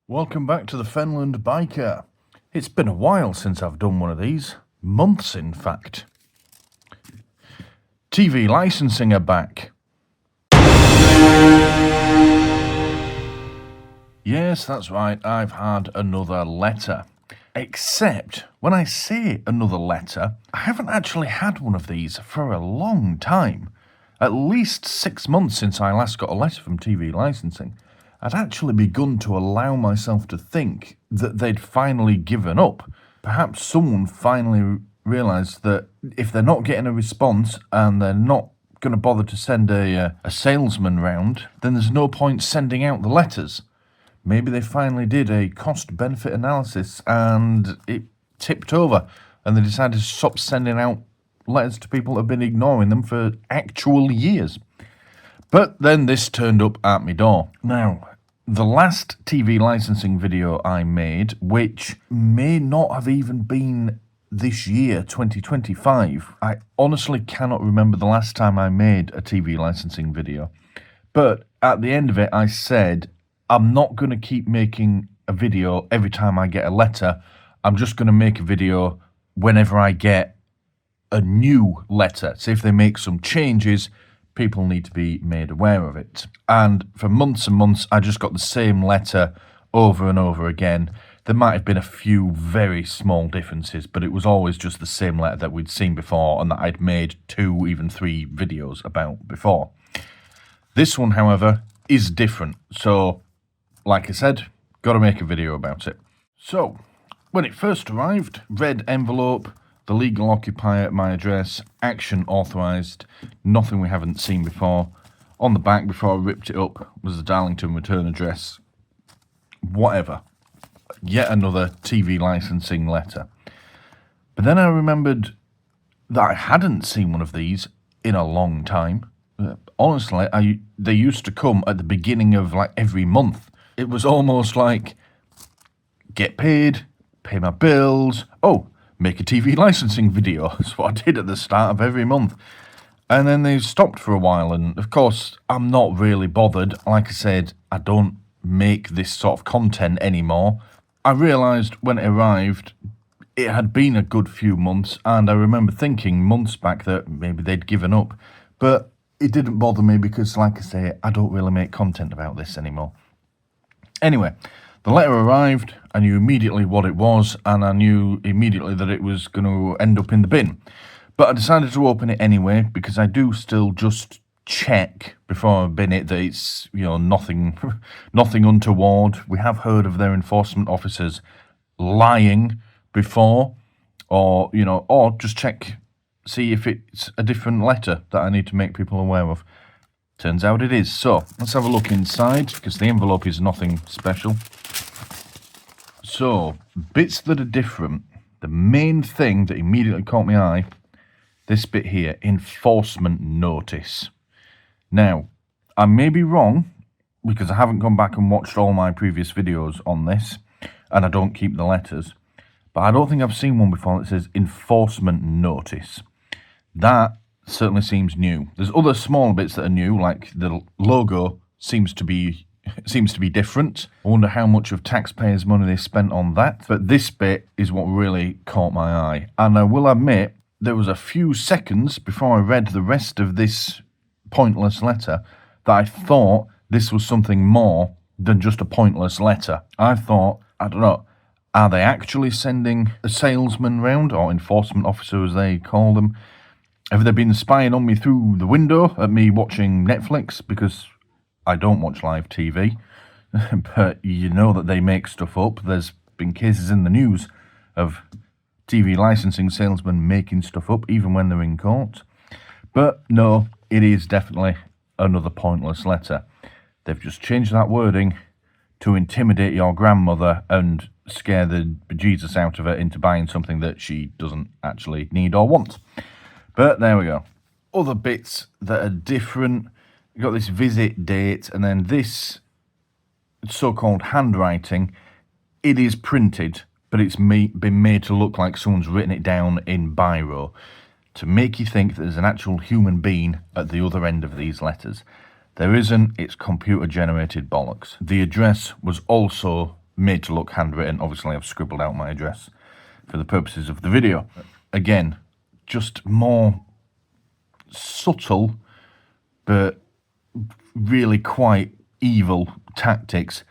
Welcome back to the Fenland Biker. It's been a while since I've done one of these. Months, in fact. TV licensing are back. Yes, that's right, I've had another letter. Except, when I say another letter, I haven't actually had one of these for a long time. At least 6 months since I last got a letter from TV licensing. I'd actually begun to allow myself to think that they'd finally given up. Perhaps someone finally realised that if they're not getting a response and they're not going to bother to send a salesman round, then there's no point sending out the letters. Maybe they finally did a cost-benefit analysis and it tipped over and they decided to stop sending out letters to people that have been ignoring them for actual years. But then this turned up at my door. Now, the last TV licensing video I made, which may not have even been this year, 2025, I honestly cannot remember the last time I made a TV licensing video. But at the end of it, I said, I'm not going to keep making a video every time I get a letter. I'm just going to make a video whenever I get a new letter. So if they make some changes, people need to be made aware of it. And for months and months, I just got the same letter over and over again. There might have been a few very small differences, but it was always just the same letter that we'd seen before and that I'd made 2, even 3 videos about before. This one, however, is different. So, like I said, got to make a video about it. So, when it first arrived, red envelope, the legal occupier at my address, action authorised, nothing we haven't seen before. On the back, before I ripped it up, was the Darlington return address. Whatever. Yet another TV licensing letter. But then I remembered that I hadn't seen one of these in a long time. Honestly, they used to come at the beginning of like every month. It was almost like, get paid, pay my bills, make a TV licensing video. That's what I did at the start of every month. And then they stopped for a while, and of course, I'm not really bothered. Like I said, I don't make this sort of content anymore. I realised when it arrived, it had been a good few months, and I remember thinking months back that maybe they'd given up. But it didn't bother me because, like I say, I don't really make content about this anymore. Anyway, the letter arrived, I knew immediately what it was, and I knew immediately that it was going to end up in the bin. But I decided to open it anyway, because I do still just check before I bin it that it's, nothing untoward. We have heard of their enforcement officers lying before, or just check, see if it's a different letter that I need to make people aware of. Turns out it is. So, let's have a look inside, because the envelope is nothing special. So, bits that are different. The main thing that immediately caught my eye, this bit here, enforcement notice. Now, I may be wrong, because I haven't gone back and watched all my previous videos on this, and I don't keep the letters, but I don't think I've seen one before that says enforcement notice. That certainly seems new. There's other small bits that are new, like the logo seems to be different. I wonder how much of taxpayers' money they spent on that. But this bit is what really caught my eye. And I will admit, there was a few seconds before I read the rest of this pointless letter that I thought this was something more than just a pointless letter. I thought, I don't know, are they actually sending a salesman round, or enforcement officer as they call them? Have they been spying on me through the window at me watching Netflix? Because I don't watch live TV, but you know that they make stuff up. There's been cases in the news of TV licensing salesmen making stuff up even when they're in court. But no, it is definitely another pointless letter. They've just changed that wording to intimidate your grandmother and scare the bejesus out of her into buying something that she doesn't actually need or want. But there we go. Other bits that are different. You've got this visit date, and then this so-called handwriting. It is printed, but it's been made to look like someone's written it down in biro to make you think that there's an actual human being at the other end of these letters. There isn't. It's computer-generated bollocks. The address was also made to look handwritten. Obviously, I've scribbled out my address for the purposes of the video. Again, just more subtle, but really quite evil tactics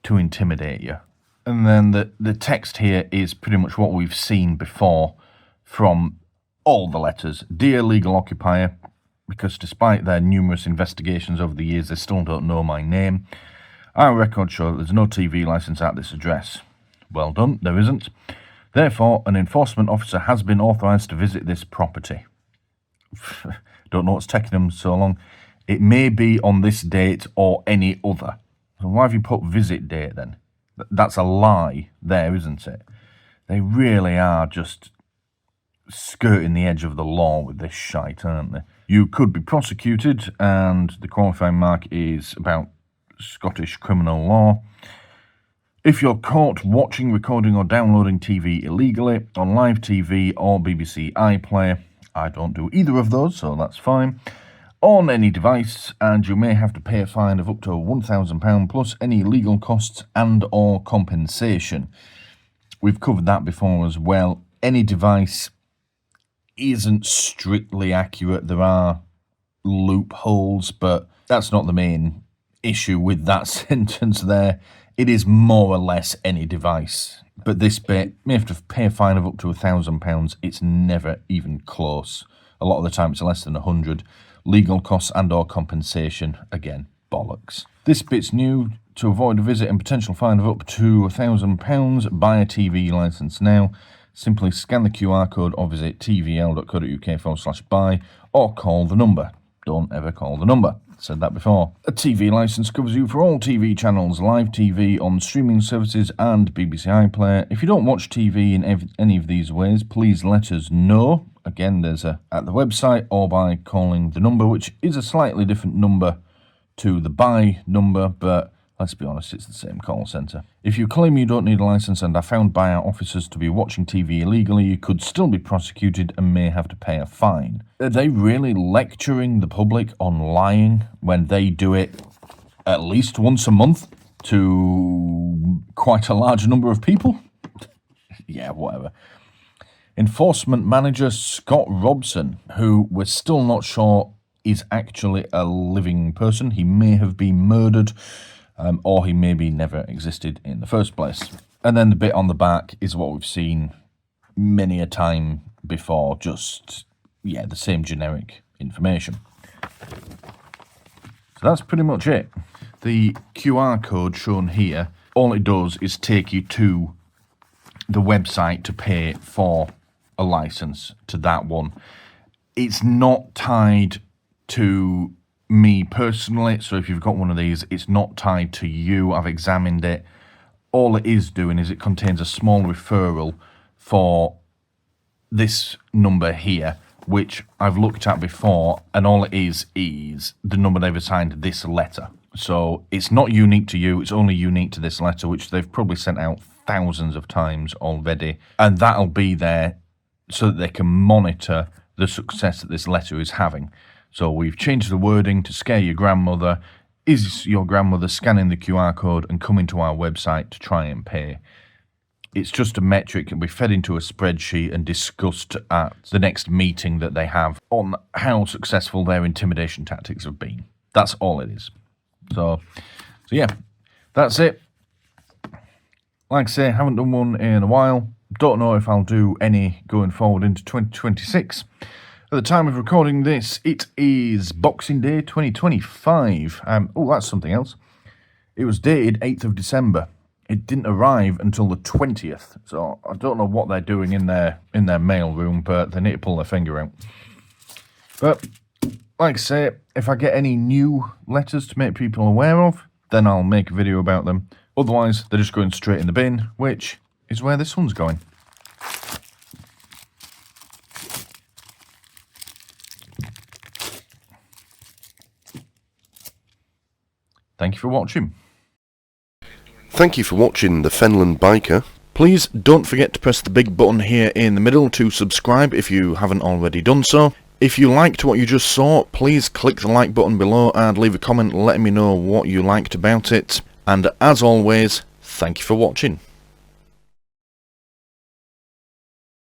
to intimidate you. And then the text here is pretty much what we've seen before from all the letters. Dear legal occupier, because despite their numerous investigations over the years, they still don't know my name. Our records show that there's no TV licence at this address. Well done, there isn't. Therefore, an enforcement officer has been authorised to visit this property. Don't know what's taking them so long. It may be on this date or any other. So why have you put visit date then? That's a lie there, isn't it? They really are just skirting the edge of the law with this shite, aren't they? You could be prosecuted, and the qualifying mark is about Scottish criminal law. If you're caught watching, recording or downloading TV illegally on live TV or BBC iPlayer, I don't do either of those, so that's fine, on any device, and you may have to pay a fine of up to £1,000 plus any legal costs and or compensation. We've covered that before as well. Any device isn't strictly accurate. There are loopholes, but that's not the main issue with that sentence there. It is more or less any device. But this bit, may have to pay a fine of up to £1,000. It's never even close. A lot of the time it's less than 100. Legal costs and or compensation, again, bollocks. This bit's new. To avoid a visit and potential fine of up to £1,000, buy a TV licence now. Simply scan the QR code or visit tvl.co.uk/buy or call the number. Don't ever call the number. Said that before. A TV licence covers you for all TV channels, live TV on streaming services and BBC iPlayer. If you don't watch TV in any of these ways, please let us know. Again, there's at the website or by calling the number, which is a slightly different number to the buy number, but let's be honest, it's the same call centre. If you claim you don't need a licence and are found by our officers to be watching TV illegally, you could still be prosecuted and may have to pay a fine. Are they really lecturing the public on lying when they do it at least once a month to quite a large number of people? Yeah, whatever. Enforcement manager Scot Robson, who we're still not sure is actually a living person. He may have been murdered, or he maybe never existed in the first place. And then the bit on the back is what we've seen many a time before, just, yeah, the same generic information. So that's pretty much it. The QR code shown here, all it does is take you to the website to pay for a license, to that one. It's not tied to me personally, so if you've got one of these, it's not tied to you. I've examined it. All it is doing is it contains a small referral for this number here, which I've looked at before, and all it is the number they've assigned this letter. So it's not unique to you, it's only unique to this letter, which they've probably sent out thousands of times already, and that'll be there so that they can monitor the success that this letter is having. So we've changed the wording to scare your grandmother. Is your grandmother scanning the QR code and coming to our website to try and pay? It's just a metric and we fed into a spreadsheet and discussed at the next meeting that they have on how successful their intimidation tactics have been. That's all it is. So yeah, that's it. Like I say, haven't done one in a while. Don't know if I'll do any going forward into 2026. At the time of recording this, it is Boxing Day 2025. Oh, that's something else. It was dated 8th of December. It didn't arrive until the 20th. So I don't know what they're doing in their mail room, but they need to pull their finger out. But like I say, if I get any new letters to make people aware of, then I'll make a video about them. Otherwise, they're just going straight in the bin, which is where this one's going. Thank you for watching. Thank you for watching The Fenland Biker. Please don't forget to press the big button here in the middle to subscribe if you haven't already done so. If you liked what you just saw, please click the like button below and leave a comment letting me know what you liked about it. And as always, Thank you for watching.